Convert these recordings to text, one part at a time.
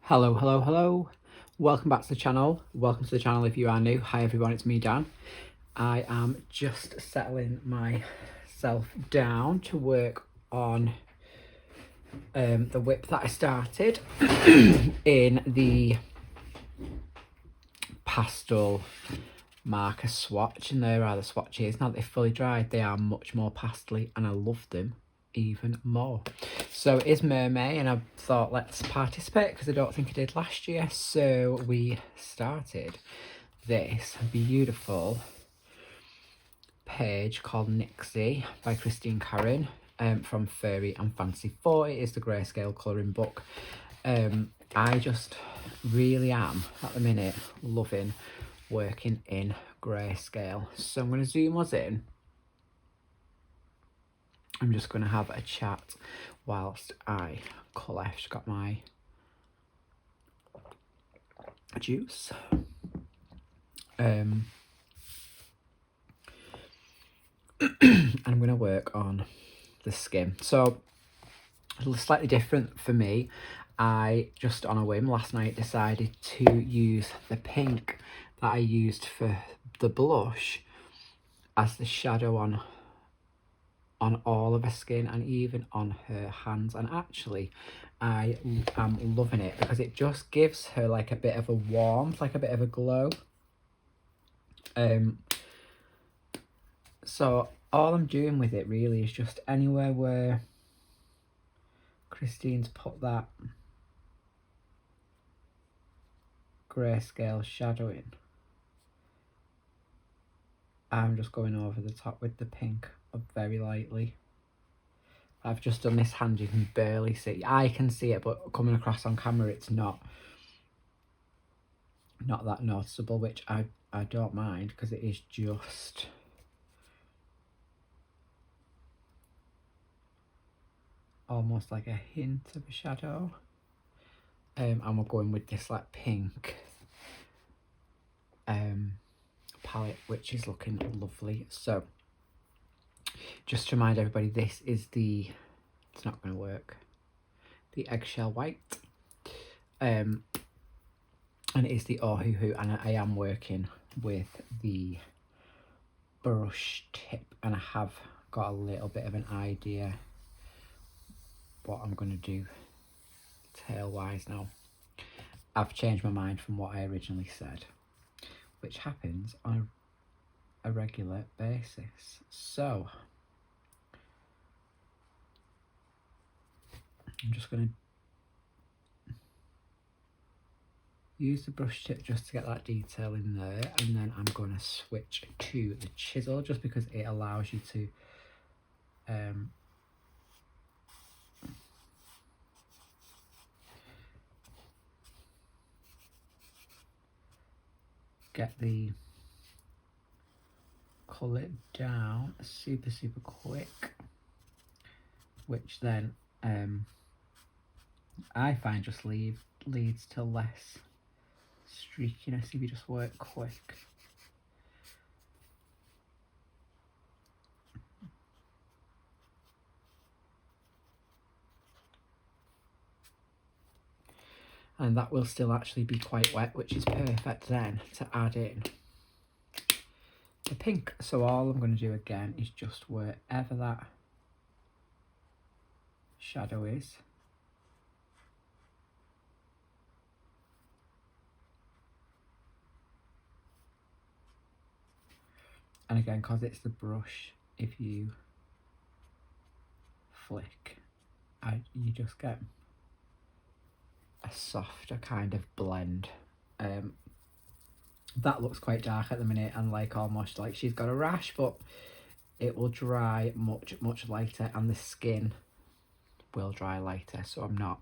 Hello, hello, hello. Welcome back to the channel. Welcome to the channel if you are new. Hi everyone, it's me, Dan. I am just settling myself down to work on the whip that I started in the pastel marker swatch, and there are the swatches. Now that they're fully dried, they are much more pastely and I love them even more. So it is Mermay, and I thought let's participate because I don't think I did last year. So we started this beautiful page called Nixie by Christine Karron from Fairy and Fancy 4. It is the grayscale colouring book. I just really am at the minute loving working in grayscale. So I'm going to zoom us in. I'm just going to have a chat whilst I colour. I've got my juice. And I'm going to work on the skin. So slightly different for me. I just on a whim last night decided to use the pink that I used for the blush as the shadow on all of her skin and even on her hands, and actually I am loving it because it just gives her like a bit of a warmth, like a bit of a glow. So all I'm doing with it really is just anywhere where Christine's put that grayscale shadow in, I'm just going over the top with the pink very lightly. I've just done this hand, you can barely see. I can see it, but coming across on camera it's not that noticeable, which I don't mind because it is just almost like a hint of a shadow. And we're going with this like pink palette, which is looking lovely. So just to remind everybody, this is the, it's not going to work, the eggshell white, and it is the Ohuhu, and I am working with the brush tip, and I have got a little bit of an idea what I'm going to do tail wise now. I've changed my mind from what I originally said, which happens on a regular basis. So I'm just going to use the brush tip just to get that detail in there, and then I'm going to switch to the chisel just because it allows you to get the colour down super quick, which then I find just leads to less streakiness if you just work quick. And that will still actually be quite wet, which is perfect then to add in the pink. So all I'm going to do again is just wherever that shadow is, and again, because it's the brush, if you flick, you just get a softer kind of blend. That looks quite dark at the minute and like almost like she's got a rash, but it will dry much lighter, and the skin will dry lighter, so I'm not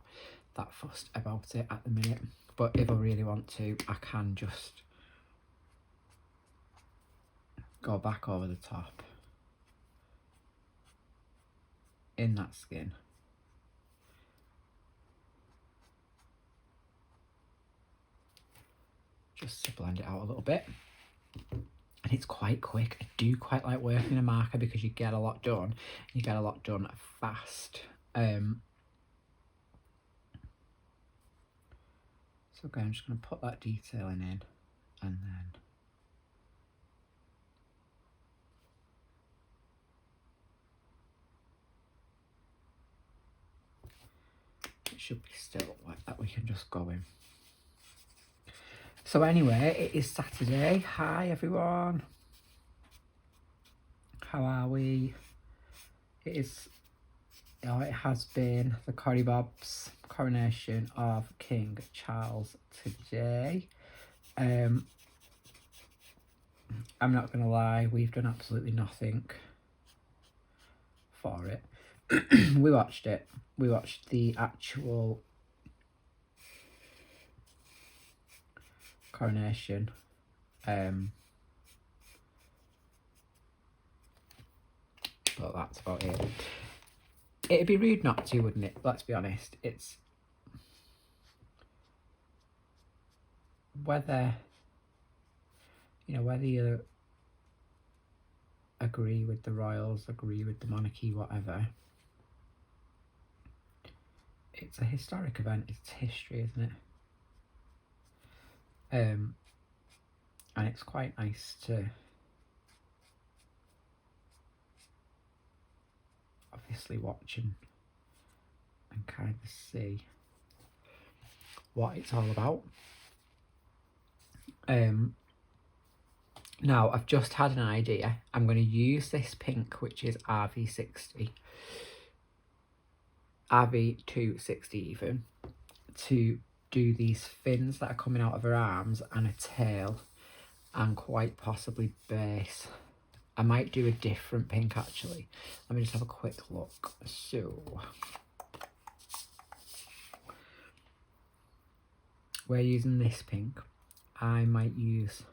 that fussed about it at the minute. But if I really want to, I can just go back over the top in that skin. Just to blend it out a little bit. And it's quite quick. I do quite like working a marker because you get a lot done. You get a lot done fast. So again, I'm just going to put that detailing in, and then it should be still like that. We can just go in. So anyway, it is Saturday. Hi everyone. How are we? It is, it has been the Corrie Bob's coronation of King Charles today. I'm not gonna lie, we've done absolutely nothing for it. We watched it. We watched the actual coronation. But that's about it. It'd be rude not to, wouldn't it? Let's be honest. It's whether, you know, whether you agree with the royals, agree with the monarchy, whatever. It's a historic event. It's history, isn't it? And it's quite nice to obviously watch and kind of see what it's all about. Now I've just had an idea. I'm going to use this pink, which is RV60, RV260 even, to do these fins that are coming out of her arms and a tail, and quite possibly base. I might do a different pink actually. Let me just have a quick look. So we're using this pink. I might use,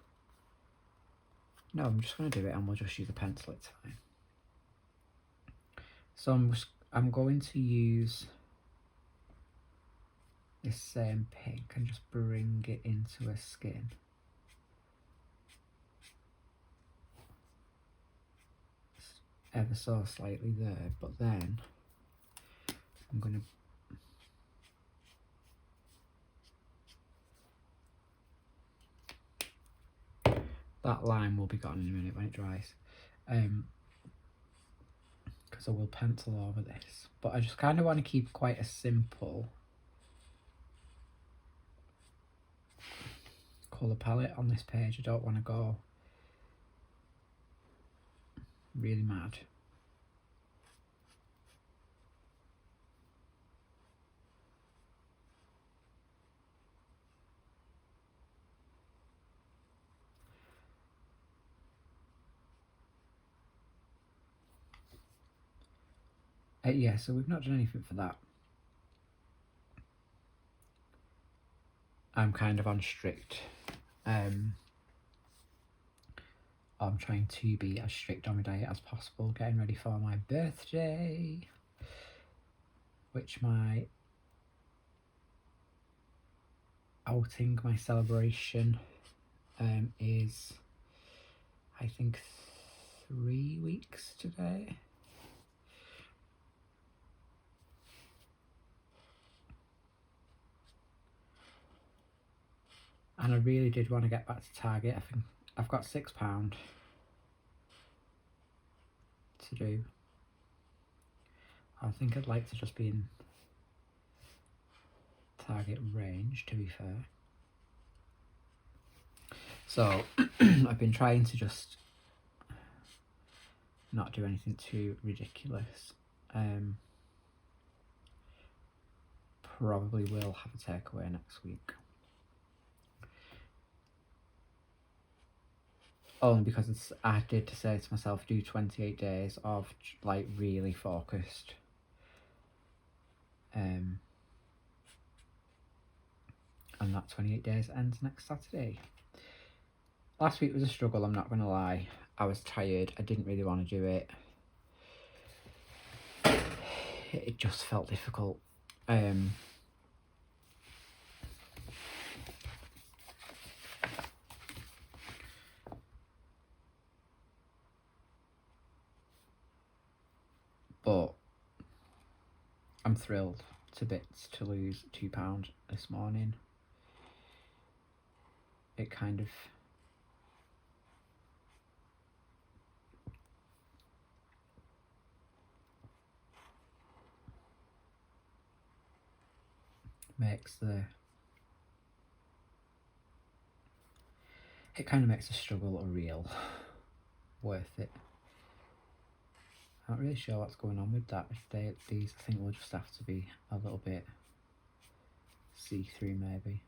no, I'm just going to do it and we'll just use a pencil, it's fine. So I'm going to use this same pink and just bring it into her skin. Ever so slightly there, but then I'm going to that line will be gone in a minute when it dries, because I will pencil over this, but I just kind of want to keep quite a simple colour palette on this page. I don't want to go really mad. Yeah, so we've not done anything for that. I'm kind of on strict, I'm trying to be as strict on my diet as possible, getting ready for my birthday, which my outing, my celebration, is, I think, 3 weeks today. And I really did want to get back to Target. I think I've got £6 to do. I think I'd like to just be in Target range, to be fair. So I've been trying to just not do anything too ridiculous. Probably will have a takeaway next week. Only because I did say to myself, do 28 days of like really focused. And that 28 days ends next Saturday. Last week was a struggle, I'm not going to lie. I was tired, I didn't really want to do it. It just felt difficult. But I'm thrilled to bits to lose £2 this morning. it kind of makes the struggle real worth it. I'm not really sure what's going on with that. These I think will just have to be a little bit see-through maybe.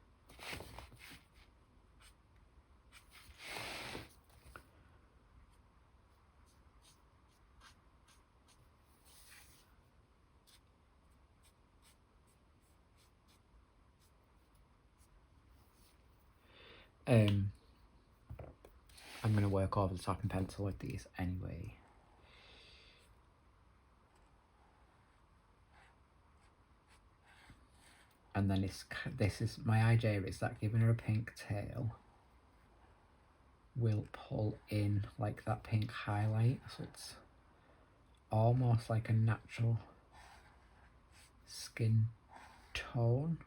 I'm going to work over the top in pencil with these anyway. And then this is my idea is that giving her a pink tail will pull in like that pink highlight, so it's almost like a natural skin tone.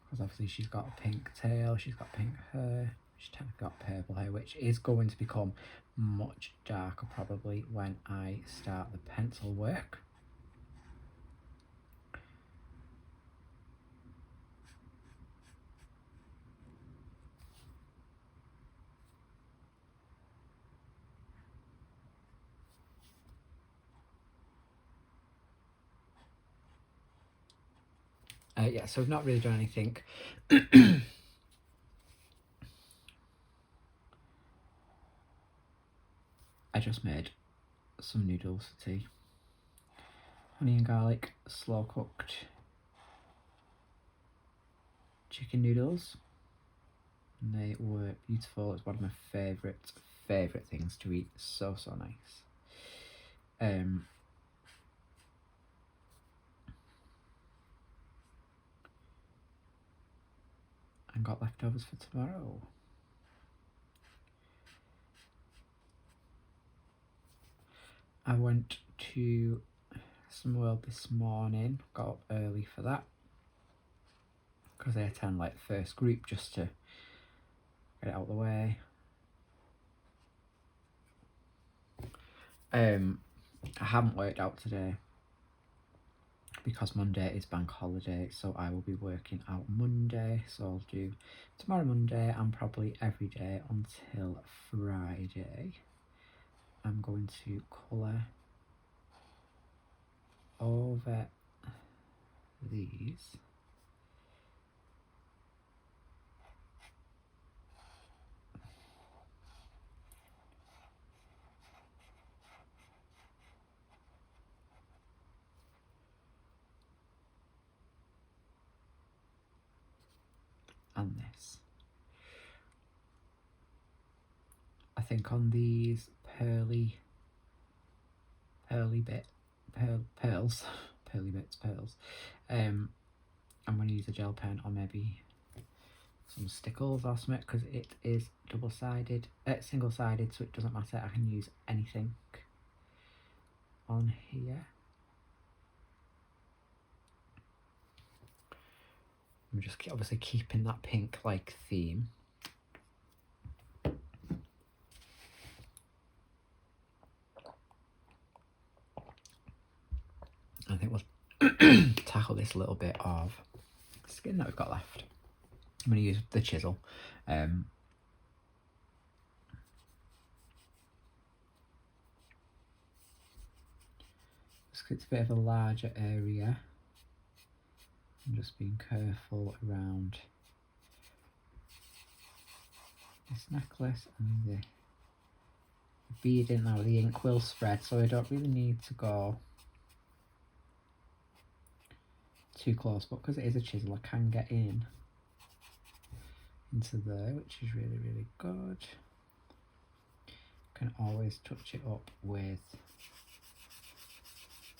Because obviously she's got a pink tail, she's got pink hair, she's technically got purple hair, which is going to become much darker probably when I start the pencil work. Yeah, so I've not really done anything. I just made some noodles for tea. Honey and garlic, slow cooked chicken noodles. And they were beautiful. It's one of my favourite things to eat. So nice. And got leftovers for tomorrow. I went to Some World this morning, got up early for that because I attend like the first group just to get it out of the way. I haven't worked out today because Monday is bank holiday, so I will be working out Monday, so I'll do tomorrow Monday and probably every day until Friday. I'm going to colour over these. And this. I think on these pearly pearls, I'm going to use a gel pen or maybe some stickles or something because it is double-sided, single-sided, so it doesn't matter. I can use anything on here. I'm just obviously keeping that pink like theme. I think we'll tackle this little bit of skin that we've got left. I'm going to use the chisel. It's a bit of a larger area. I'm just being careful around this necklace and the beading. Now the ink will spread, so I don't really need to go too close, but because it is a chisel I can get into there, which is really good. Can always touch it up with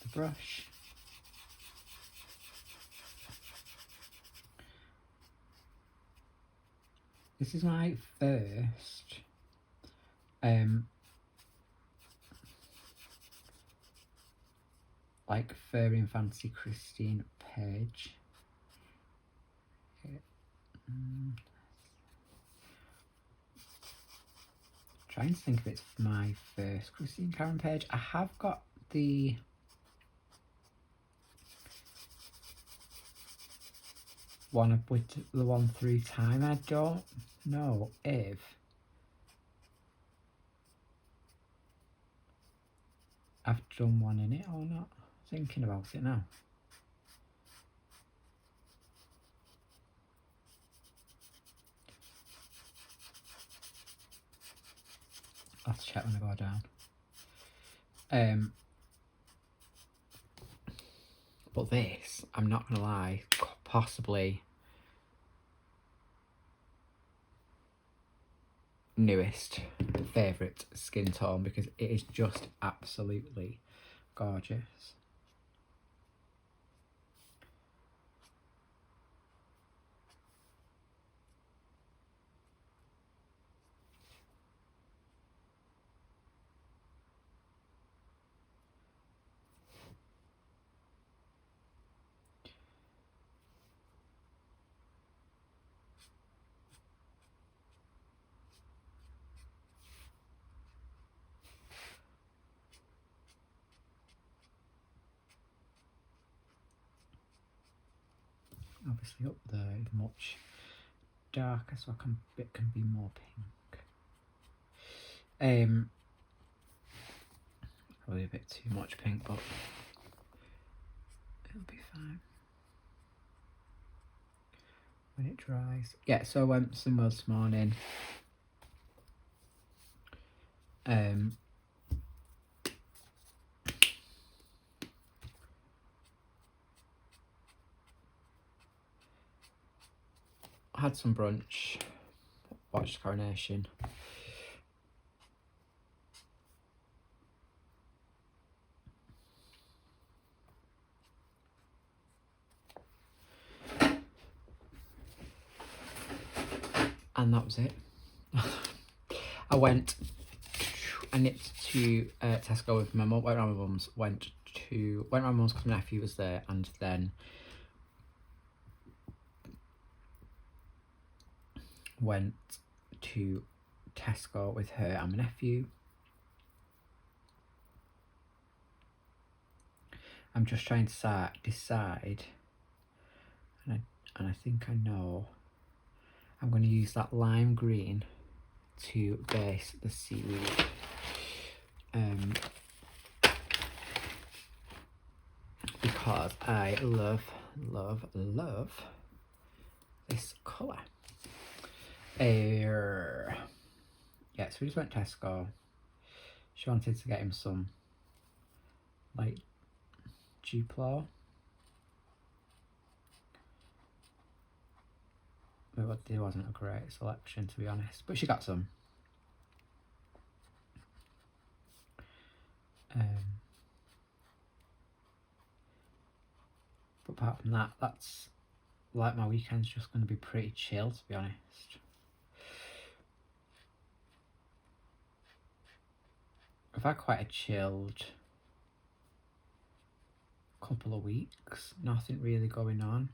the brush. This is my first like Furry and Fancy Christine page. Trying to think if it's my first Christine Karron page. I have got the one with the one through time. I don't know if I've done one in it or not. Thinking about it now. I'll have to check when I go down. But this, I'm not gonna lie, possibly newest favourite skin tone, because it is just absolutely gorgeous. Obviously up there is much darker, so it can be more pink. Probably a bit too much pink, but it'll be fine when it dries. Yeah, so I went somewhere this morning. Had some brunch, watched Coronation. And that was it. I nipped to Tesco with my mum. Went around my mum's. Went around my mum's because my nephew was there, and then went to Tesco with her and my nephew. I'm just trying to decide, and I think I know. I'm going to use that lime green to base the seaweed. Because I love this colour. Yeah, so we just went to Tesco. She wanted to get him some like Duplo. There wasn't a great selection, to be honest, but she got some. But apart from that, that's like my weekend's just going to be pretty chill, to be honest. I've had quite a chilled couple of weeks, nothing really going on.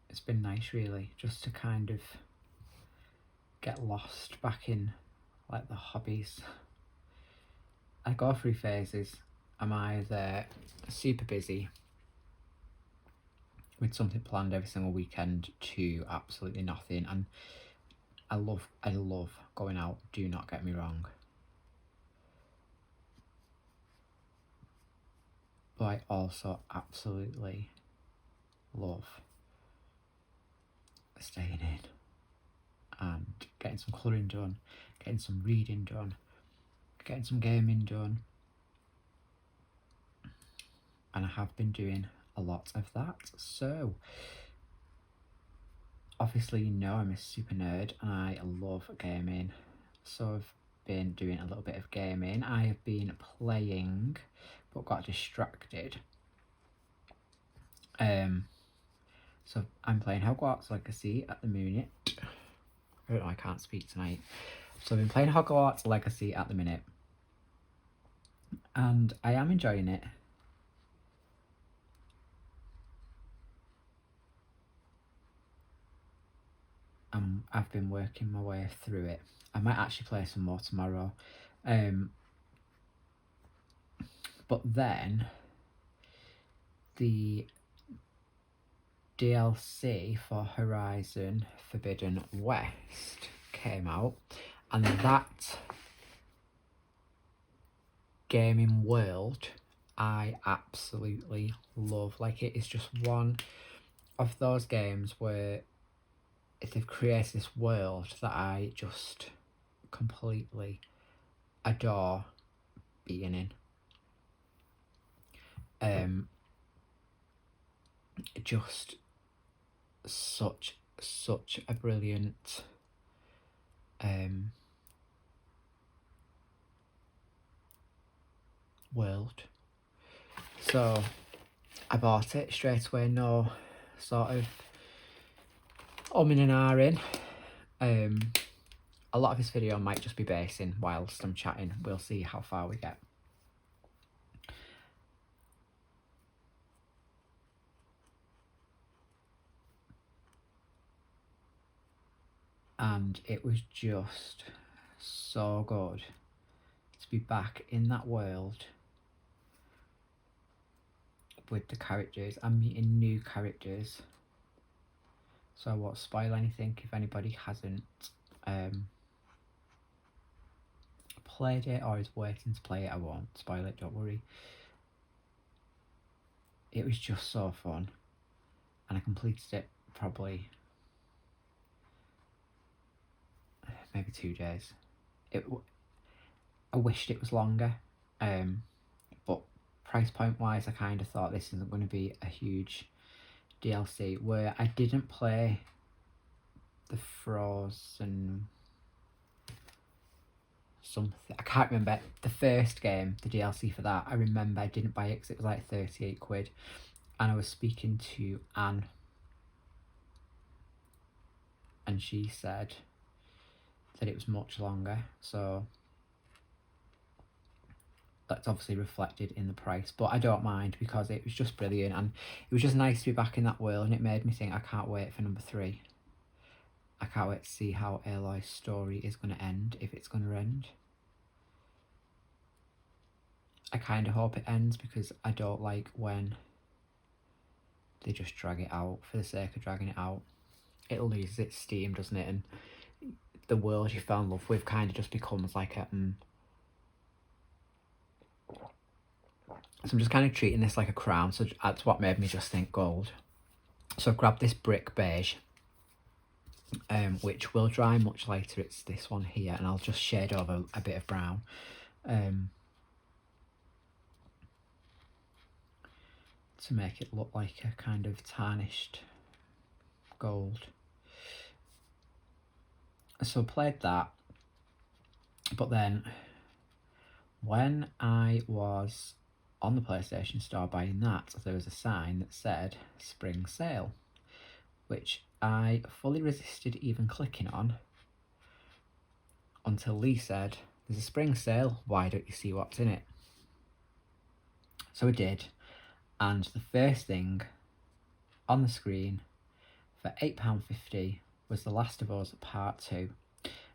It's been nice, really, just to kind of get lost back in like the hobbies. I go through phases. I'm either super busy with something planned every single weekend to absolutely nothing, and I love going out, do not get me wrong, but I also absolutely love staying in and getting some colouring done, getting some reading done, getting some gaming done, and I have been doing a lot of that. So obviously, you know, I'm a super nerd and I love gaming, so I've been doing a little bit of gaming. I have been playing but got distracted. So I'm playing Hogwarts Legacy at the minute. I don't know, I can't speak tonight. So I've been playing Hogwarts Legacy at the minute, and I am enjoying it. I've been working my way through it. I might actually play some more tomorrow. But then the DLC for Horizon Forbidden West came out, and that gaming world I absolutely love. Like, it is just one of those games where they've created this world that I just completely adore being in. Just such a brilliant world. So I bought it straight away, no sort of umming and ahhing. A lot of this video might just be basing whilst I'm chatting. We'll see how far we get. And it was just so good to be back in that world with the characters and meeting new characters. So I won't spoil anything if anybody hasn't played it or is waiting to play it. I won't spoil it, don't worry. It was just so fun, and I completed it probably maybe 2 days. I wished it was longer, but price point wise I kind of thought this isn't going to be a huge DLC. Where I didn't play the Frozen something, I can't remember, the first game, the DLC for that, I remember I didn't buy it because it was like 38 quid, and I was speaking to Anne and she said that it was much longer, so that's obviously reflected in the price, but I don't mind because it was just brilliant, and it was just nice to be back in that world, and it made me think I can't wait for number 3. I can't wait to see how Aloy's story is going to end, if it's going to end. I kind of hope it ends, because I don't like when they just drag it out for the sake of dragging it out. It loses its steam, doesn't it? And the world you fell in love with kind of just becomes like a... So I'm just kind of treating this like a crown, so that's what made me just think gold. So I've grabbed this brick beige, which will dry much later. It's this one here, and I'll just shade over a bit of brown. To make it look like a kind of tarnished gold. So played that, but then when I was on the PlayStation Store buying that, there was a sign that said spring sale, which I fully resisted even clicking on until Lee said, there's a spring sale, why don't you see what's in it? So I did, and the first thing on the screen for £8.50 was The Last of Us Part 2.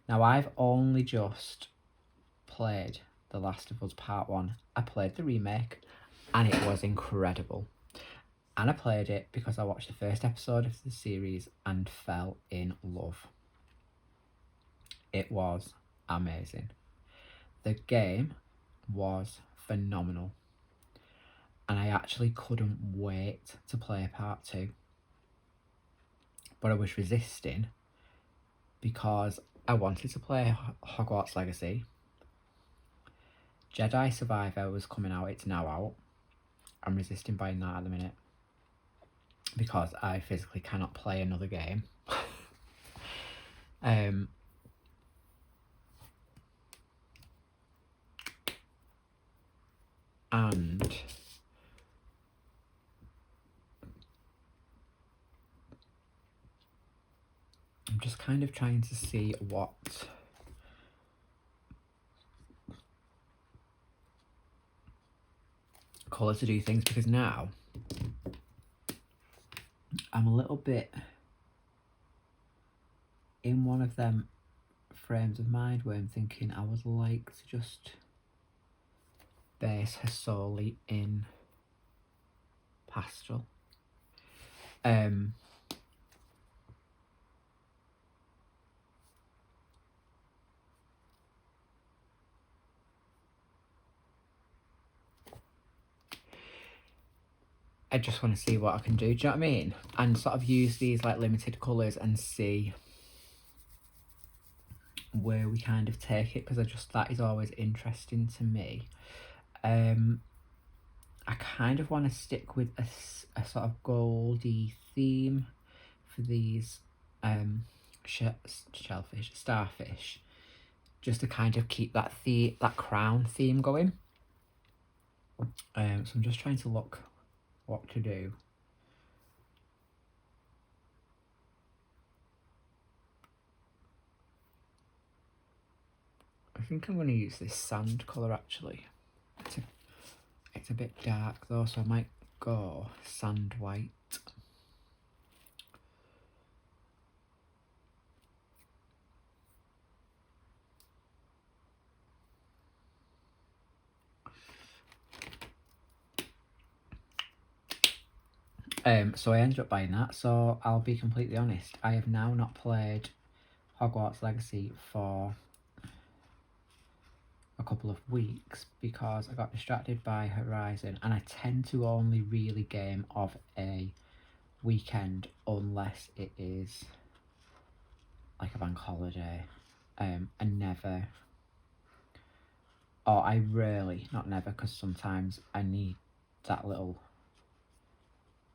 Now, I've only just played The Last of Us Part 1. I played the remake, and it was incredible. And I played it because I watched the first episode of the series and fell in love. It was amazing. The game was phenomenal, and I actually couldn't wait to play Part 2. But I was resisting because I wanted to play Hogwarts Legacy. Jedi Survivor was coming out, it's now out. I'm resisting buying that at the minute because I physically cannot play another game. And I'm just kind of trying to see what colour to do things, because now I'm a little bit in one of them frames of mind where I'm thinking I would like to just base her solely in pastel. I just want to see what I can do, you know what I mean? And sort of use these like limited colours and see where we kind of take it, because that is always interesting to me. I kind of want to stick with a sort of goldy theme for these starfish, just to kind of keep that crown theme going. So I'm just trying to look what to do. I think I'm going to use this sand colour actually. It's a bit dark though, so I might go sand white. So I ended up buying that. So I'll be completely honest, I have now not played Hogwarts Legacy for a couple of weeks because I got distracted by Horizon, and I tend to only really game of a weekend unless it is like a bank holiday. And never, or I rarely, not never, because sometimes I need that little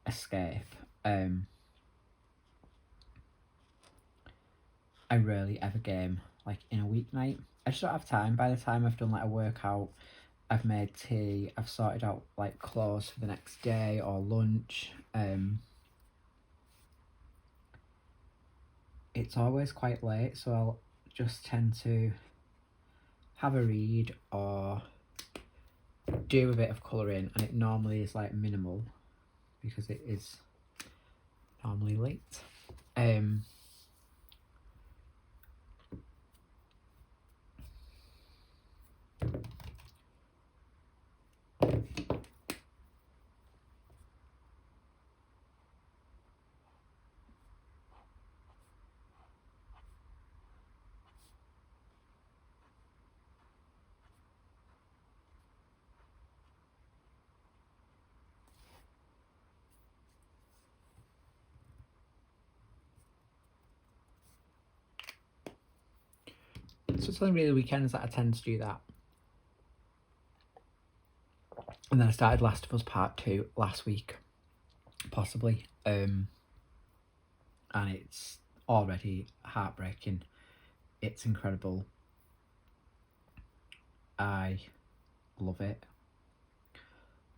escape. I rarely ever game like in a weeknight. I just don't have time. By the time I've done like a workout, I've made tea, I've sorted out like clothes for the next day or lunch, it's always quite late, so I'll just tend to have a read or do a bit of colouring, and it normally is like minimal because it is normally late. So it's only really the weekends that I tend to do that. And then I started Last of Us Part 2 last week, possibly. And it's already heartbreaking. It's incredible. I love it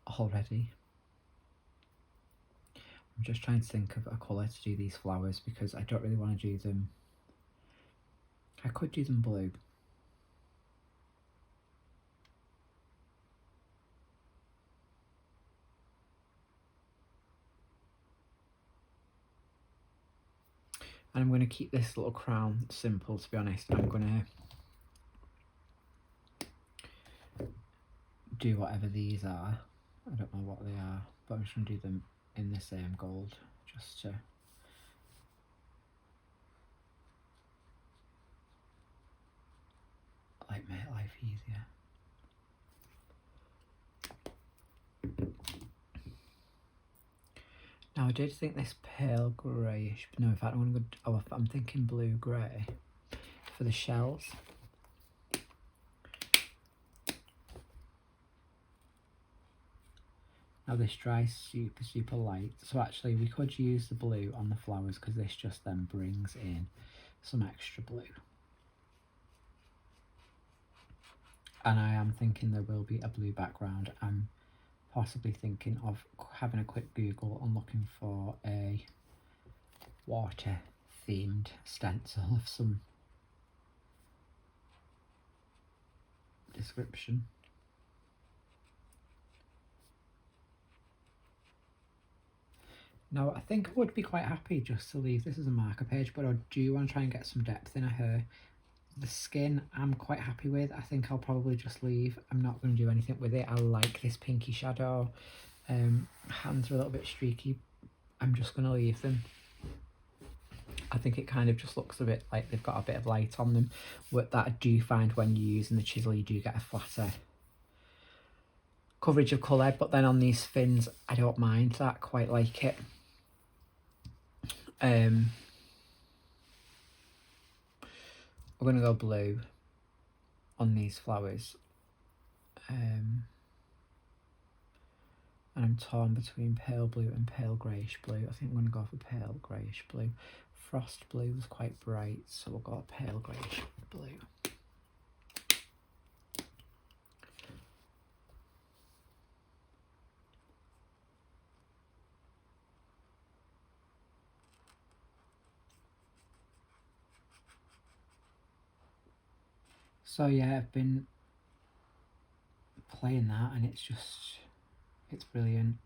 already. I'm just trying to think of a colour to do these flowers because I don't really want to do them. I could do them blue. And I'm going to keep this little crown simple, to be honest. I'm going to do whatever these are. I don't know what they are, but I'm just going to do them in the same gold, just to like make life easier. Now I did think this pale greyish, but no, in fact I'm going to go, I'm thinking blue grey for the shells. Now this dries super light, so actually we could use the blue on the flowers because this just then brings in some extra blue. And I am thinking there will be a blue background. I'm possibly thinking of having a quick Google and looking for a water themed stencil of some description. Now, I think I would be quite happy just to leave this as a marker page, but I do want to try and get some depth in her hair. The skin I'm quite happy with. I think I'll probably just leave. I'm not going to do anything with it. I like this pinky shadow. Hands are a little bit streaky. I'm just going to leave them. I think it kind of just looks a bit like they've got a bit of light on them. What that I do find when you're using the chisel, you do get a flatter coverage of colour, but then on these fins, I don't mind that, quite like it. We're going to go blue on these flowers. And I'm torn between pale blue and pale greyish blue. I think I'm going to go for pale greyish blue. Frost blue was quite bright, so we'll go pale greyish blue. So yeah, I've been playing that and it's brilliant.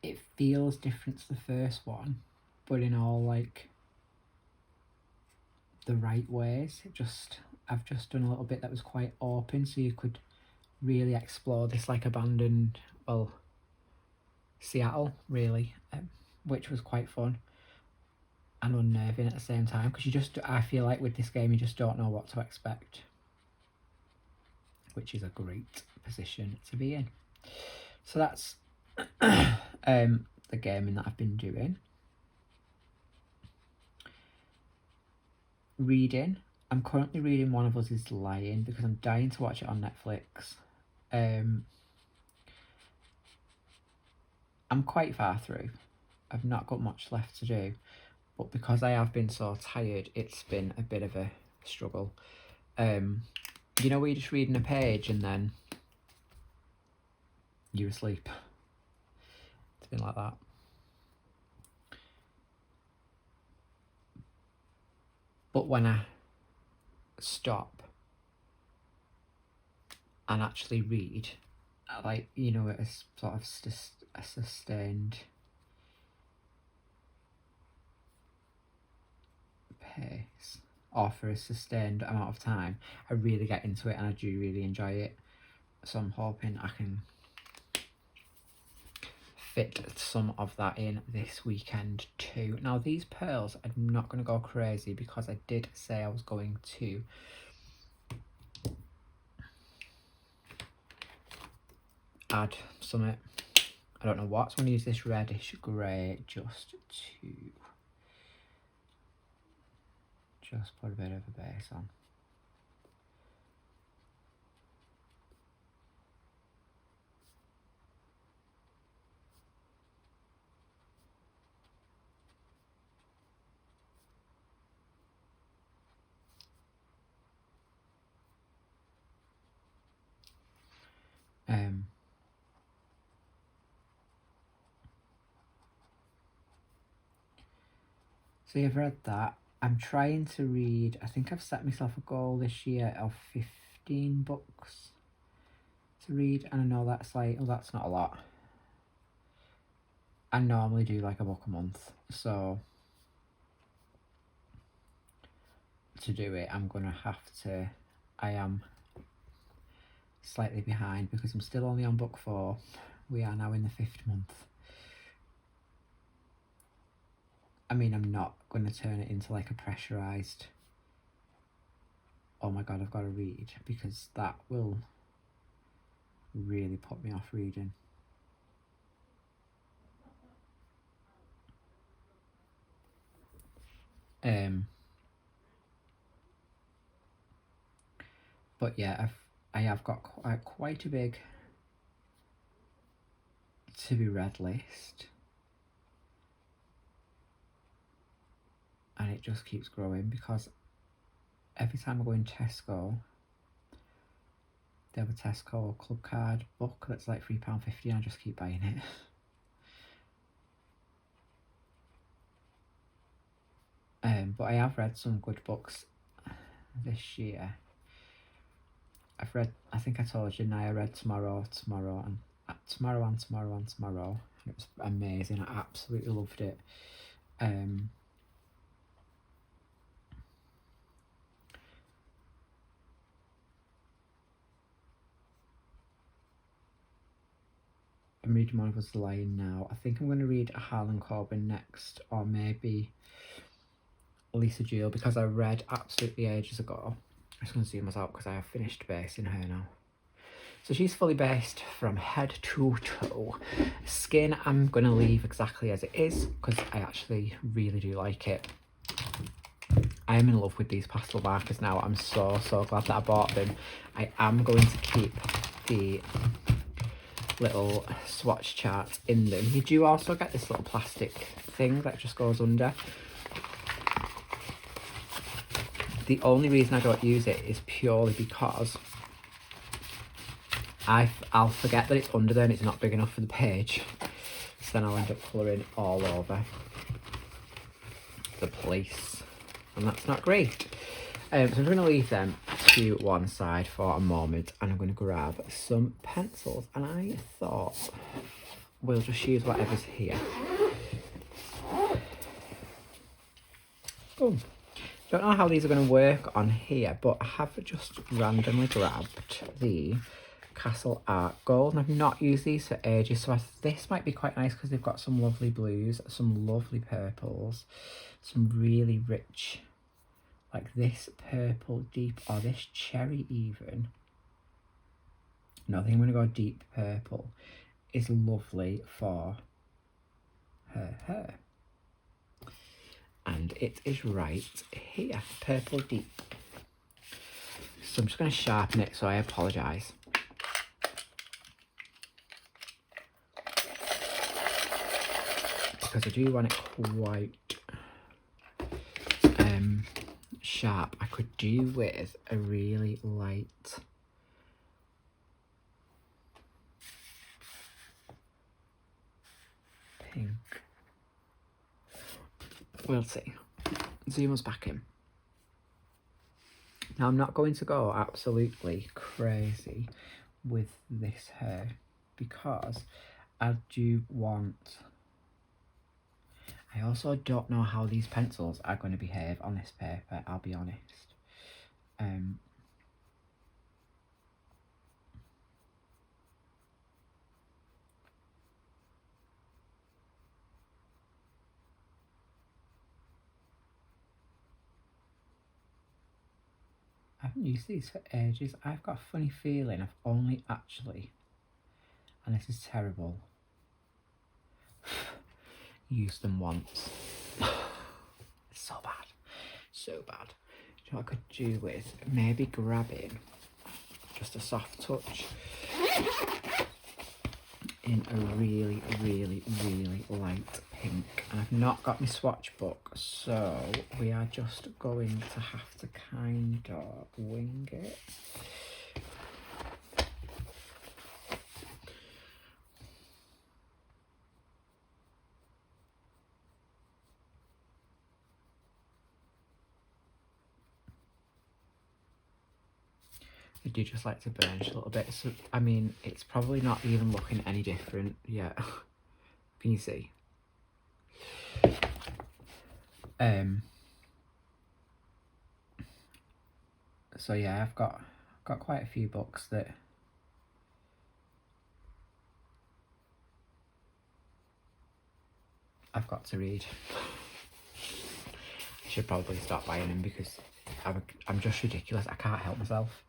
It feels different to the first one, but in all like the right ways. I've just done a little bit that was quite open, so you could really explore this like abandoned, well, Seattle really, which was quite fun and unnerving at the same time, because I feel like with this game you just don't know what to expect, which is a great position to be in. So that's the gaming that I've been doing. Reading. I'm currently reading One of Us is Lying because I'm dying to watch it on Netflix. I'm quite far through. I've not got much left to do, but because I have been so tired, it's been a bit of a struggle. You know, where you're just reading a page and then you're asleep. It's been like that. But when I stop and actually read, like, you know, at a sort of a sustained pace or for a sustained amount of time, I really get into it and I do really enjoy it. So I'm hoping I can fit some of that in this weekend too. Now these pearls, I'm not going to go crazy because I did say I was going to add some, I don't know what, so I'm going to use this reddish grey just put a bit of a base on. So you've read that. I'm trying to read, I think I've set myself a goal this year of 15 books to read, and I know that's like, oh, that's not a lot. I normally do like a book a month, so to do it, I'm gonna have to, I am slightly behind because I'm still only on book 4. We are now in the 5th month. I mean, I'm not going to turn it into like a pressurized, oh my god, I've got to read, because that will really put me off reading. But yeah, I have got quite a big to be read list, and it just keeps growing because every time I go in Tesco, they have a Tesco club card book that's like £3.50 and I just keep buying it. But I have read some good books this year. I've read, I think I told you, I read Tomorrow, and Tomorrow. and it was amazing. I absolutely loved it. I'm reading one of Us Lying now. I think I'm going to read a Harlan Coben next, or maybe Lisa Jewell, because I read Absolutely ages ago. I'm just going to zoom us out because I have finished basing her now. So she's fully based from head to toe. Skin I'm going to leave exactly as it is because I actually really do like it. I am in love with these pastel markers now. I'm so glad that I bought them. I am going to keep the little swatch chart in them. You do also get this little plastic thing that just goes under. The only reason I don't use it is purely because I'll forget that it's under there and it's not big enough for the page. So then I'll end up colouring all over the place. And that's not great. So I'm going to leave them to one side for a moment and I'm going to grab some pencils. And I thought we'll just use whatever's here. Boom. Don't know how these are going to work on here, but I have just randomly grabbed the Castle Art Gold, and I've not used these for ages, so this might be quite nice because they've got some lovely blues, some lovely purples, some really rich, like this purple deep, or this cherry even. No, I think I'm going to go deep purple. Is lovely for her hair. And it is right here, purple deep. So I'm just going to sharpen it, so I apologise. Because I do want it quite sharp. I could do with a really light pink. We'll see. Zoom us back in. Now I'm not going to go absolutely crazy with this hair because I do want... I also don't know how these pencils are going to behave on this paper, I'll be honest. I haven't used these for ages. I've got a funny feeling I've only actually, and this is terrible, used them once. It's so bad, so bad. You know what I could do with? Maybe grabbing just a soft touch in a really light pink. And I've not got my swatch book, so we are just going to have to kind of wing it. I do just like to burnish a little bit, so I mean it's probably not even looking any different yet. Can you see? So yeah, I've got quite a few books that I've got to read. I should probably stop buying them because I'm just ridiculous. I can't help myself.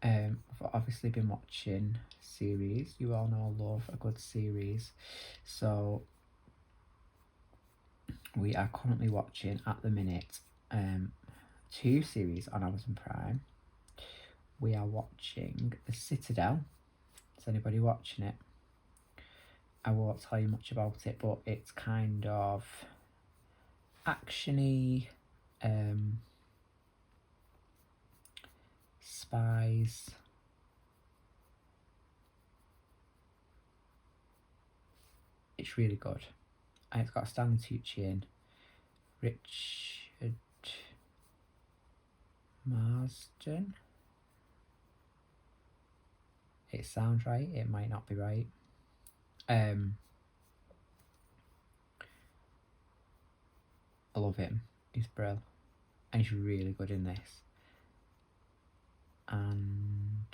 I've obviously been watching series. You all know I love a good series. So we are currently watching at the minute 2 series on Amazon Prime. We are watching The Citadel. Is anybody watching it? I won't tell you much about it, but it's kind of actiony, spies. It's really good. And it's got Stanley Tucci in, Richard Marsden, It sounds right, it might not be right. I love him. He's brilliant. And he's really good in this. And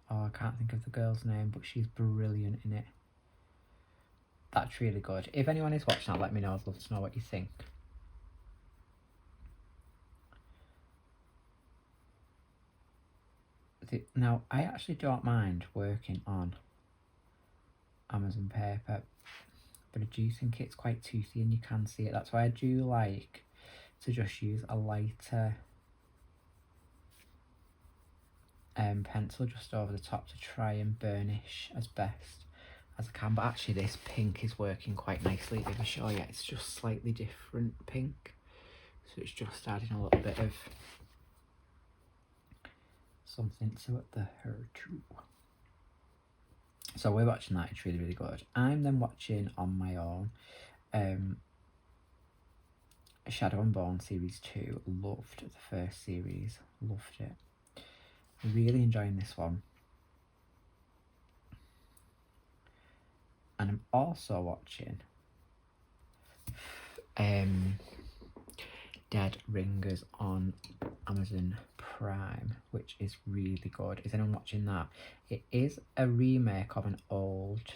I can't think of the girl's name, but she's brilliant in it. That's really good. If anyone is watching that, let me know. I'd love to know what you think. Now, I actually don't mind working on Amazon paper, but I do think it's quite toothy and you can see it. That's why I do like to just use a lighter pencil just over the top to try and burnish as best as I can. But actually this pink is working quite nicely. If I show you, it's just slightly different pink, so it's just adding a little bit of something to it there too. So we're watching that. It's really, really good. I'm then watching on my own Shadow and Bone series 2. Loved the first series, loved it. Really enjoying this one. And I'm also watching Dead Ringers on Amazon Prime, which is really good. Is anyone watching that? It is a remake of an old, I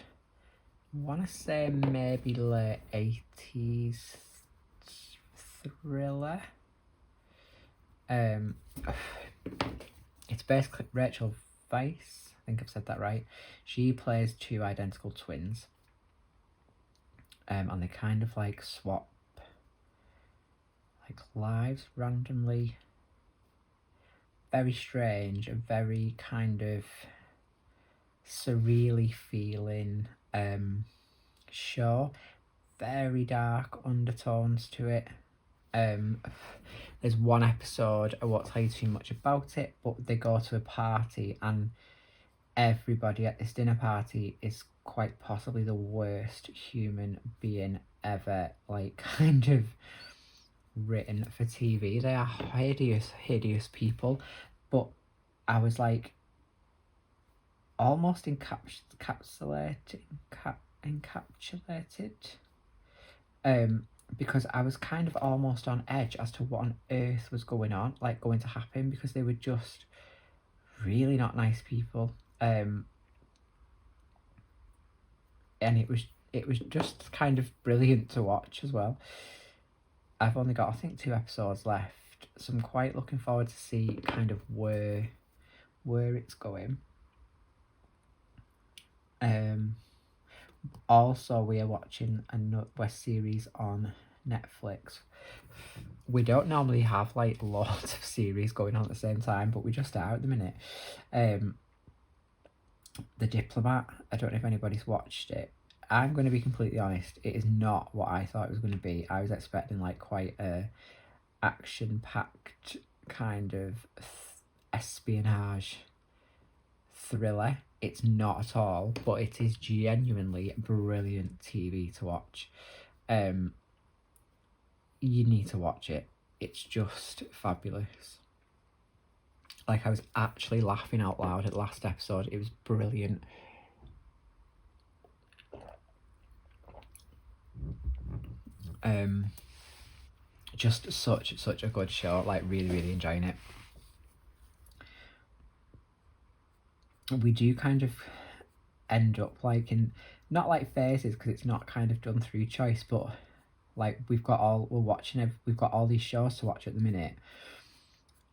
want to say maybe late 80s thriller. It's basically Rachel Weisz, I think I've said that right. She plays two identical twins, and they kind of like swap like lives randomly. Very strange, a very kind of surreally feeling show. Very dark undertones to it. There's one episode, I won't tell you too much about it, but they go to a party and everybody at this dinner party is quite possibly the worst human being ever, like kind of written for TV. They are hideous people, but I was like almost encapsulated because I was kind of almost on edge as to what on earth was going to happen, because they were just really not nice people. And it was just kind of brilliant to watch as well. I've only got, I think, 2 episodes left, so I'm quite looking forward to see kind of where it's going. Also, we are watching another series on Netflix. We don't normally have like lots of series going on at the same time, but we just are at the minute. The Diplomat. I don't know if anybody's watched it. I'm going to be completely honest, it is not what I thought it was going to be. I was expecting like quite a action-packed kind of espionage thriller. It's not at all, but it is genuinely brilliant TV to watch. You need to watch it. It's just fabulous. Like, I was actually laughing out loud at the last episode. It was brilliant. Just such a good show. Like, really enjoying it. We do kind of end up like in, not like phases, because it's not kind of done through choice, but like we've got all these shows to watch at the minute,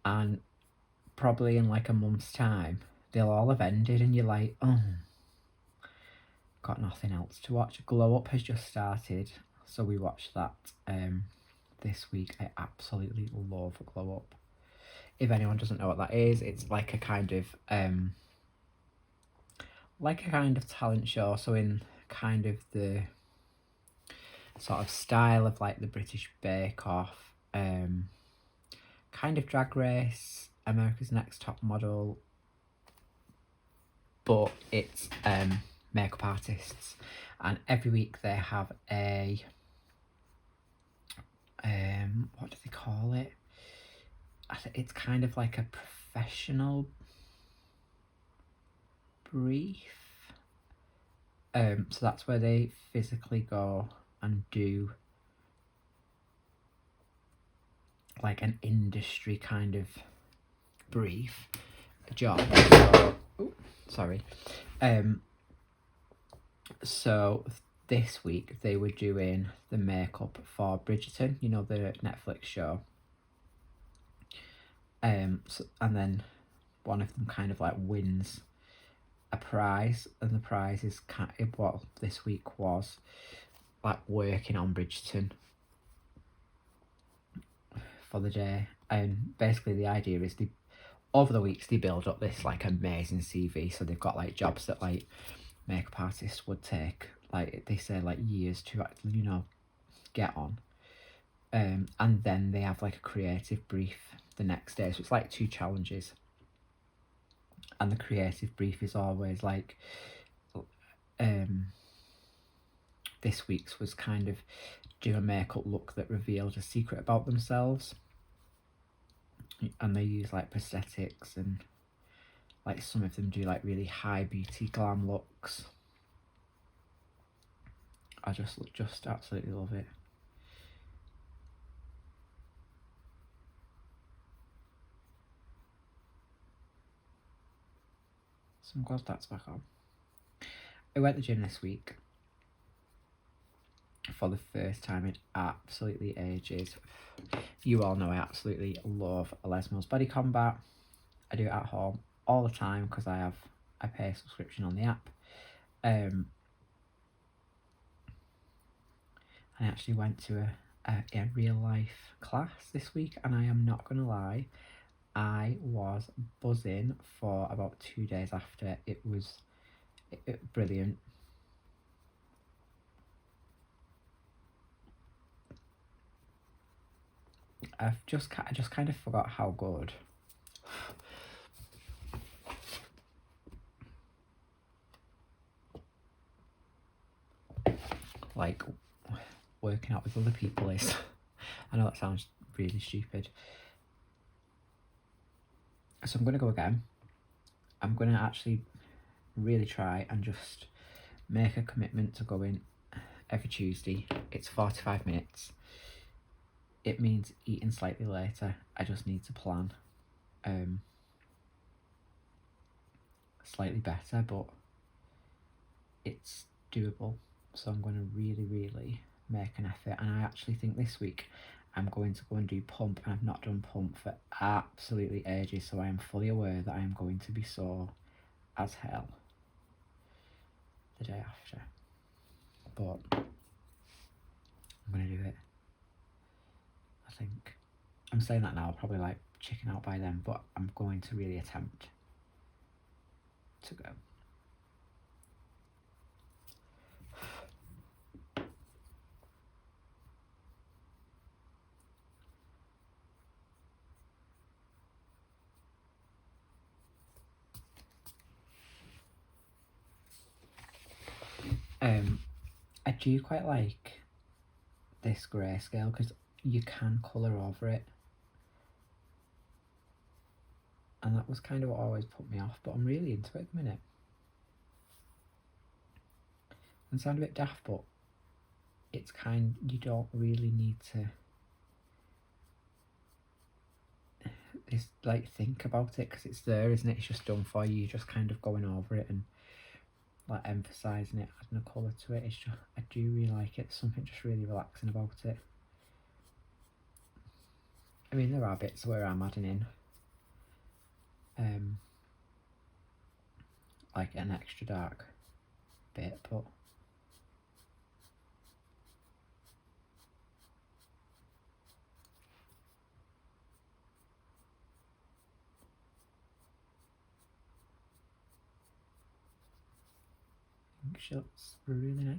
and probably in like a month's time they'll all have ended and you're like, oh, got nothing else to watch. Glow Up has just started, so we watched that this week. I absolutely love Glow Up. If anyone doesn't know what that is, it's like a kind of talent show, so in kind of the sort of style of like the British Bake Off, kind of Drag Race, America's Next Top Model, but it's makeup artists, and every week they have a what do they call it? It's kind of like a professional brief. So that's where they physically go and do like an industry kind of brief job. So this week they were doing the makeup for Bridgerton, you know, the Netflix show. And then one of them kind of like wins a prize, and the prize is what this week was like working on Bridgerton for the day. And basically the idea is over the weeks they build up this like amazing CV, so they've got like jobs that like makeup artists would take, like they say, like years to actually, you know, get on. And then they have like a creative brief the next day, so it's like 2 challenges, and the creative brief is always like this week's was kind of do a makeup look that revealed a secret about themselves, and they use like prosthetics, and like some of them do like really high beauty glam looks. I just absolutely love it. So I'm glad that's back on. I went to the gym this week for the first time in absolutely ages. You all know I absolutely love Les Mills Body Combat. I do it at home all the time because I pay a subscription on the app. I actually went to a real life class this week, and I am not gonna lie, I was buzzing for about 2 days after. It was brilliant. I just kind of forgot how good like working out with other people is. I know that sounds really stupid. So I'm going to go again. I'm going to actually really try and just make a commitment to go in every Tuesday. It's 45 minutes. It means eating slightly later. I just need to plan slightly better, but it's doable. So I'm going to really, really make an effort. And I actually think this week I'm going to go and do pump, and I've not done pump for absolutely ages, so I am fully aware that I am going to be sore as hell the day after. But I'm going to do it. I think. I'm saying that now, I'll probably like chicken out by then, but I'm going to really attempt to go. I do quite like this grayscale because you can colour over it, and that was kind of what always put me off, but I'm really into it at the minute. And sound a bit daft, but it's you don't really need to like think about it because it's there, isn't it? It's just done for you. You're just kind of going over it and like emphasising it, adding a colour to it. It's just, I do really like it. There's something just really relaxing about it. I mean, there are bits where I'm adding in like an extra dark bit, but I think she looks really nice.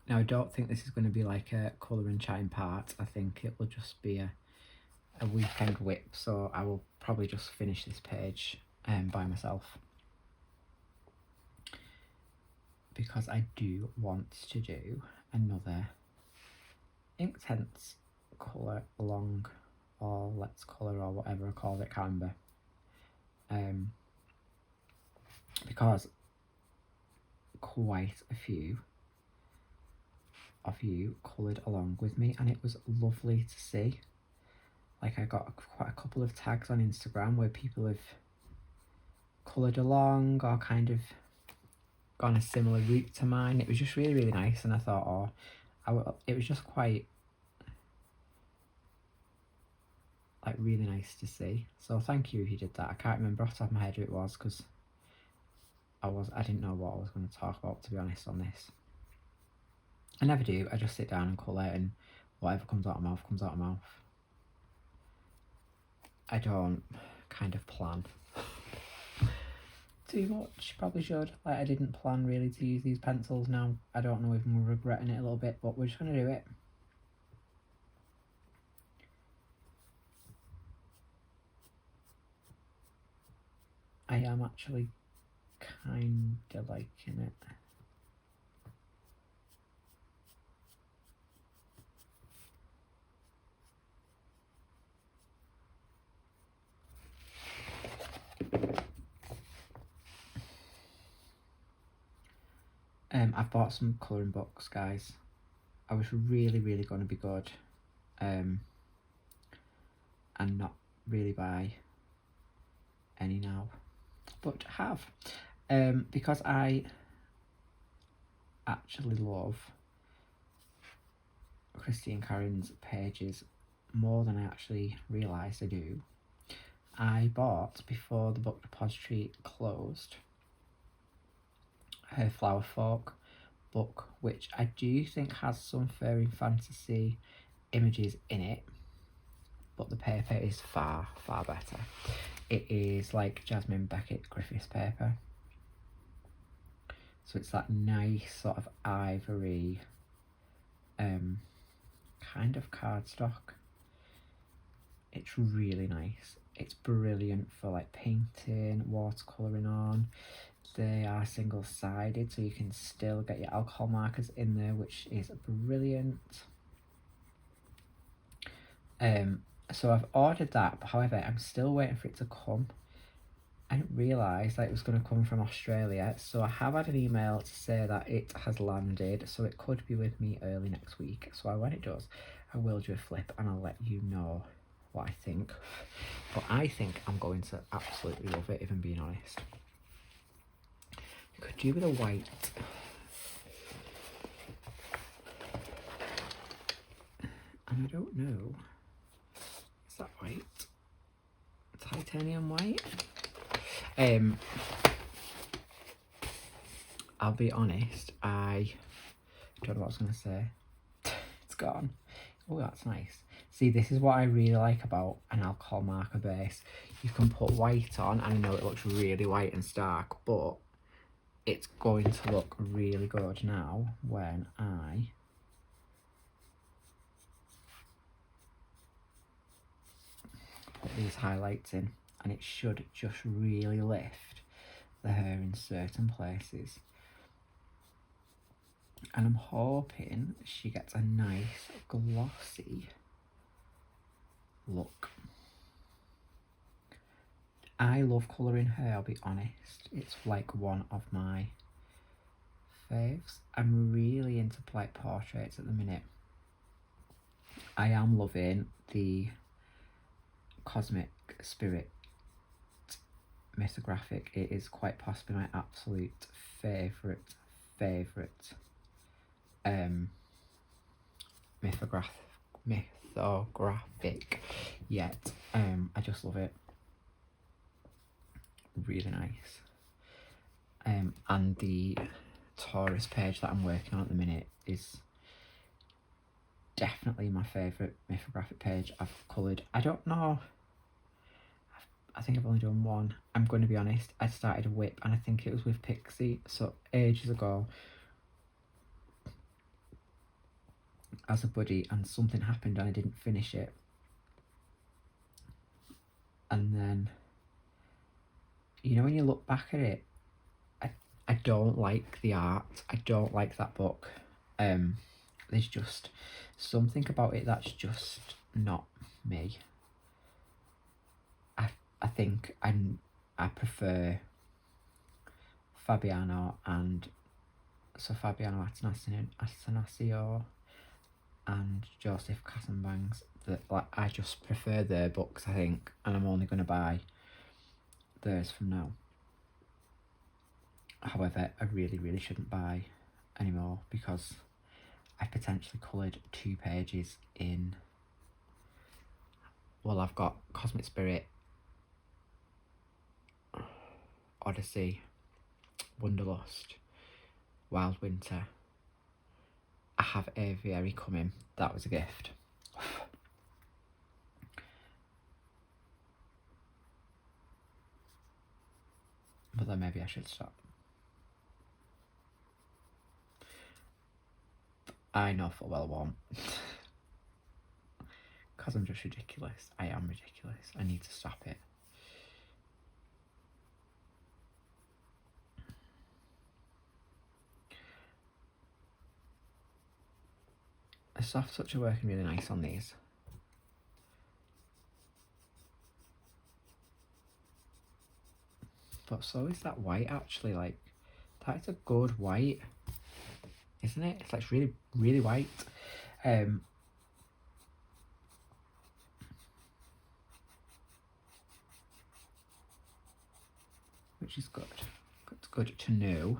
Now, I don't think this is going to be like a colour and shine part. I think it will just be a weekend whip, so I will probably just finish this page by myself, because I do want to do another Inktense colour along, or Let's Colour, or whatever I called it, can't remember. Because quite a few of you coloured along with me, and it was lovely to see. Like, I got quite a couple of tags on Instagram where people have coloured along or kind of gone a similar route to mine. It was just really, really nice, and I thought, it was just quite, like, really nice to see. So thank you if you did that. I can't remember off the top of my head who it was, because I didn't know what I was going to talk about, to be honest, on this. I never do. I just sit down and colour, and whatever comes out of my mouth comes out of my mouth. I don't kind of plan too much. Probably should. Like, I didn't plan really to use these pencils now. I don't know if I'm regretting it a little bit, but we're just going to do it. I am actually kind of liking it. I've bought some colouring books, guys. I was really, really going to be good, and not really buy any now, but have, because I actually love Christine Karron's pages more than I actually realised I do. I bought, before the book depository closed, her Flower Folk book, which I do think has some fairy fantasy images in it, but the paper is far, far better. It is like Jasmine Beckett Griffiths paper, so it's that nice sort of ivory kind of cardstock. It's really nice. It's brilliant for like painting, watercolouring on. They are single-sided, so you can still get your alcohol markers in there, which is brilliant. So I've ordered that, but however, I'm still waiting for it to come. I didn't realise that it was going to come from Australia, so I have had an email to say that it has landed, so it could be with me early next week. So when it does, I will do a flip and I'll let you know what I think. But I think I'm going to absolutely love it, if I'm being honest. You could do with a white. And I don't know, is that white? Titanium white? I'll be honest, I don't know what I was going to say. It's gone. Oh, that's nice. See, this is what I really like about an alcohol marker base. You can put white on, and I know it looks really white and stark, but it's going to look really good now when I put these highlights in, and it should just really lift the hair in certain places. And I'm hoping she gets a nice glossy look. I love colouring hair, I'll be honest. It's like one of my faves. I'm really into like portraits at the minute. I am loving the Cosmic Spirit mythographic. It is quite possibly my absolute favourite mythographic yet. I just love it. Really nice. And the Taurus page that I'm working on at the minute is definitely my favourite mythographic page I've coloured. I don't know, I think I've only done one. I'm going to be honest, I started a whip, and I think it was with Pixie, so ages ago, as a buddy, and something happened and I didn't finish it. And then you know, when you look back at it, I don't like the art. I don't like that book. There's just something about it that's just not me. I think I prefer Fabiano Atanasio and Joseph Cassenbangs. I just prefer their books, I think, and I'm only going to buy theirs from now. However, I really shouldn't buy anymore because I potentially coloured 2 pages in. Well, I've got Cosmic Spirit, Odyssey, Wonderlust, Wild Winter. I have Aviary coming. That was a gift. But then maybe I should stop. I know full well I won't. Because I'm just ridiculous. I am ridiculous. I need to stop it. The soft touch are working really nice on these. But so is that white actually. Like, that's a good white, isn't it? It's like really white. Which is good. It's good to know.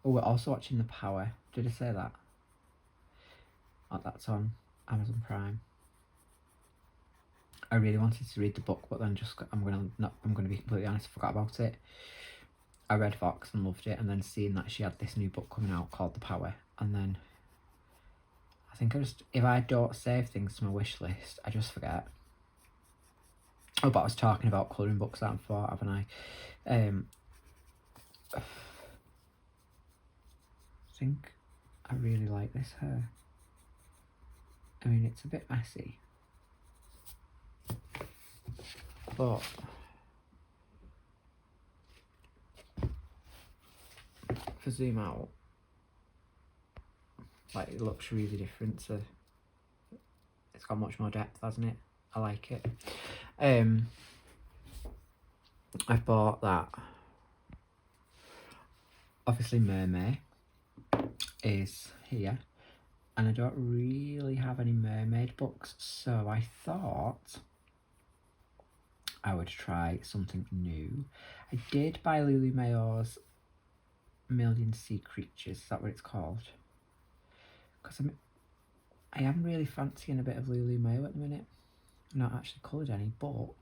Oh, we're also watching The Power. Did I say that? Oh, that's on Amazon Prime. I really wanted to read the book, but then I'm gonna be completely honest, I forgot about it. I read Fox and loved it, and then seeing that she had this new book coming out called The Power, and then I think if I don't save things to my wish list, I just forget. Oh, but I was talking about colouring books that before, haven't I? I think I really like this hair. I mean, it's a bit messy, but if I zoom out, like, it looks really different, so it's got much more depth, hasn't it? I like it. I've bought that. Obviously Mermay is here, and I don't really have any mermaid books, so I thought I would try something new. I did buy Lulu Mayo's Million Sea Creatures, is that what it's called? Because I am really fancying a bit of Lulu Mayo at the minute. I've not actually coloured any, but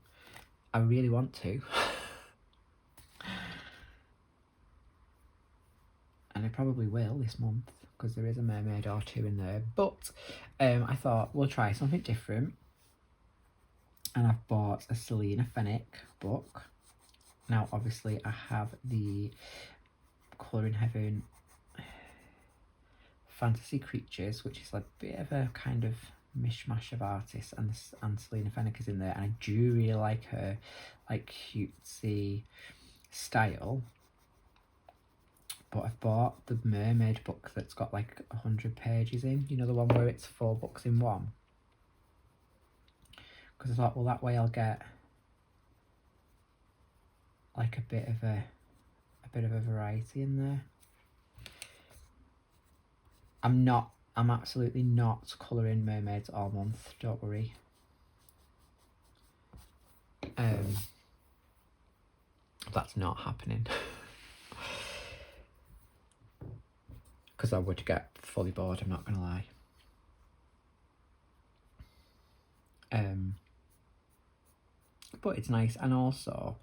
I really want to. And I probably will this month, because there is a mermaid or 2 in there. But I thought we'll try something different. And I've bought a Selena Fenwick book. Now, obviously, I have the Colouring Heaven Fantasy Creatures, which is a bit of a kind of mishmash of artists, and Selena Fenwick is in there, and I do really like her, like, cutesy style. But I've bought the mermaid book that's got like 100 pages in, you know, the one where it's 4 books in one. Because I thought, well, that way I'll get like a bit of a variety in there. I'm absolutely not colouring mermaids all month, don't worry. That's not happening. Because I would get fully bored, I'm not going to lie. But it's nice, and also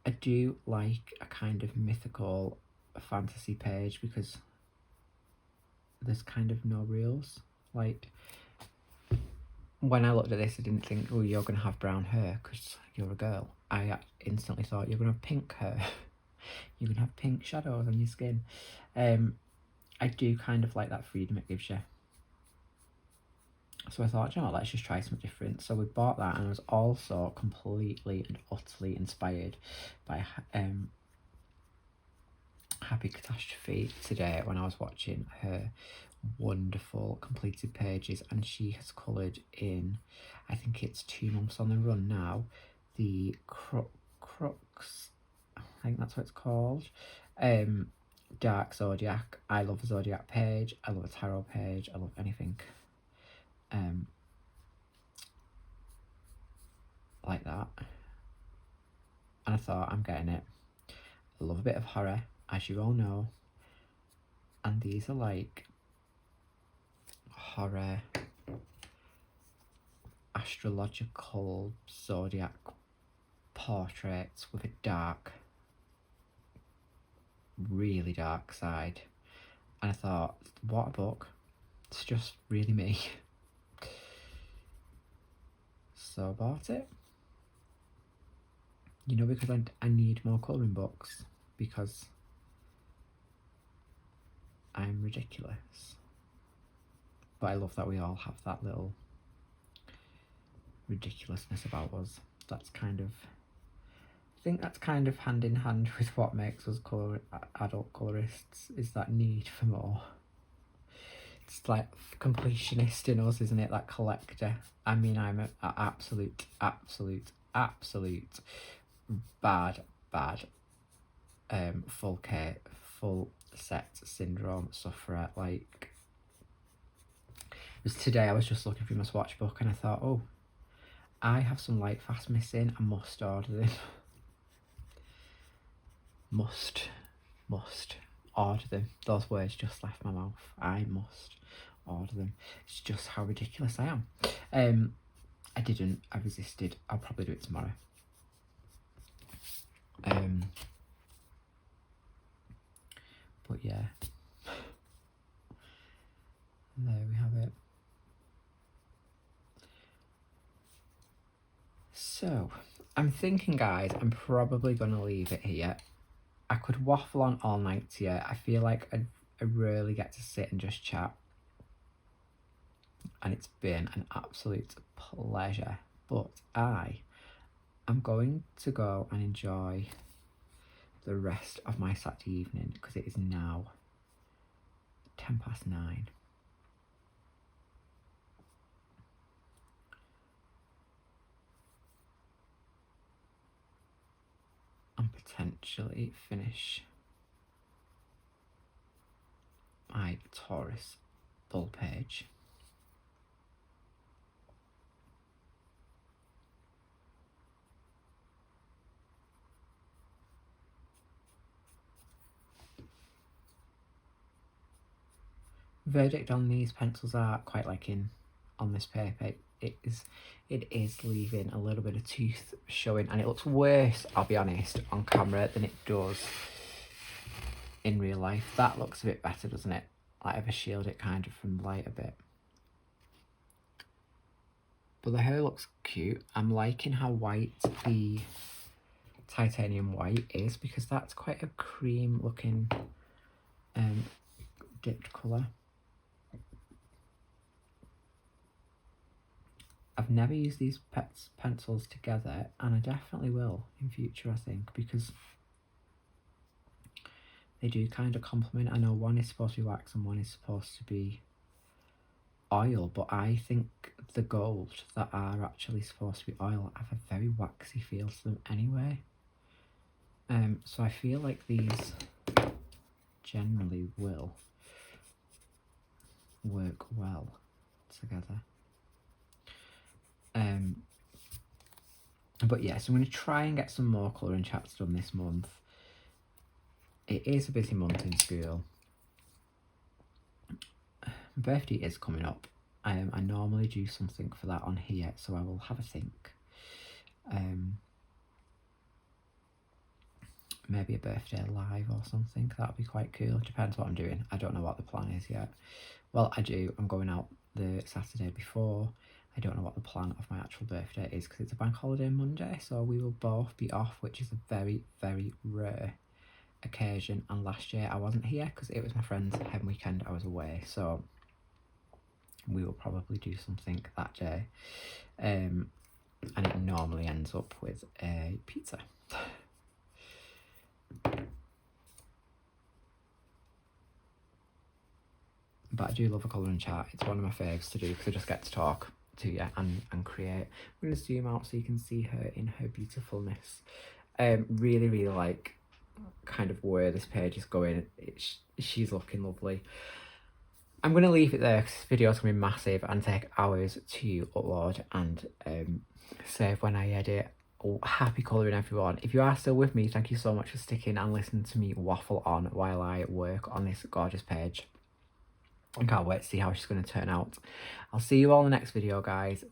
I do like a kind of mythical fantasy page, because there's kind of no rules. Like, when I looked at this, I didn't think, oh, you're going to have brown hair because you're a girl. I instantly thought, you're going to have pink hair. You're going to have pink shadows on your skin. I do kind of like that freedom it gives you. So I thought, you know what, let's just try something different. So we bought that, and I was also completely and utterly inspired by Happy Catastrophe today when I was watching her wonderful completed pages, and she has coloured in, I think it's 2 months on the run now, the Crux, I think that's what it's called, Dark Zodiac. I love a Zodiac page, I love a tarot page, I love anything like that, and I thought, I'm getting it. I love a bit of horror, as you all know, and these are like horror astrological zodiac portraits with a dark, really dark side, and I thought, what a book, it's just really me. So I bought it, you know, because I need more colouring books, because I'm ridiculous. But I love that we all have that little ridiculousness about us. That's kind of, I think that's kind of hand in hand with what makes us adult colourists, is that need for more. It's like completionist in us, isn't it? That collector. I mean, I'm an absolute bad full set syndrome sufferer. Like, it was today I was just looking through my swatch book and I thought, oh, I have some light fast missing, I must order them. must order them. Those words just left my mouth. I must order them. It's just how ridiculous I am. I didn't, I resisted. I'll probably do it tomorrow. But yeah, there we have it. So I'm thinking, guys, I'm probably gonna leave it here. I could waffle on all night here. I feel like I rarely get to sit and just chat, and it's been an absolute pleasure. But I am going to go and enjoy the rest of my Saturday evening, because it is now 9:10. And potentially finish my Taurus bull page. Verdict on these pencils are quite liking on this paper. It is leaving a little bit of tooth showing, and it looks worse, I'll be honest, on camera than it does in real life. That looks a bit better, doesn't it? Like I've shielded it kind of from the light a bit. But the hair looks cute. I'm liking how white the titanium white is, because that's quite a cream looking dipped colour. I've never used these pencils together, and I definitely will in future, I think, because they do kind of complement. I know one is supposed to be wax and one is supposed to be oil, but I think the gold that are actually supposed to be oil have a very waxy feel to them anyway. So I feel like these generally will work well together. But yeah, so I'm going to try and get some more colouring chats done this month. It is a busy month in school. My birthday is coming up. I normally do something for that on here, so I will have a think. Maybe a birthday live or something. That would be quite cool. Depends what I'm doing. I don't know what the plan is yet. Well, I do. I'm going out the Saturday before. I don't know what the plan of my actual birthday is, because it's a bank holiday Monday, so we will both be off, which is a very, very rare occasion. And last year I wasn't here because it was my friend's hen weekend. I was away, so we will probably do something that day. And it normally ends up with a pizza. But I do love a colouring chart. It's one of my faves to do because I just get to talk to you and create. I'm going to zoom out so you can see her in her beautifulness. Really, really like kind of where this page is going. She's looking lovely. I'm going to leave it there because this video is going to be massive and take hours to upload and save when I edit. Oh, happy colouring, everyone. If you are still with me, thank you so much for sticking and listening to me waffle on while I work on this gorgeous page. I can't wait to see how she's going to turn out. I'll see you all in the next video, guys.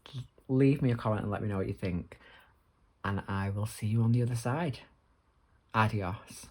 Leave me a comment and let me know what you think. And I will see you on the other side. Adios.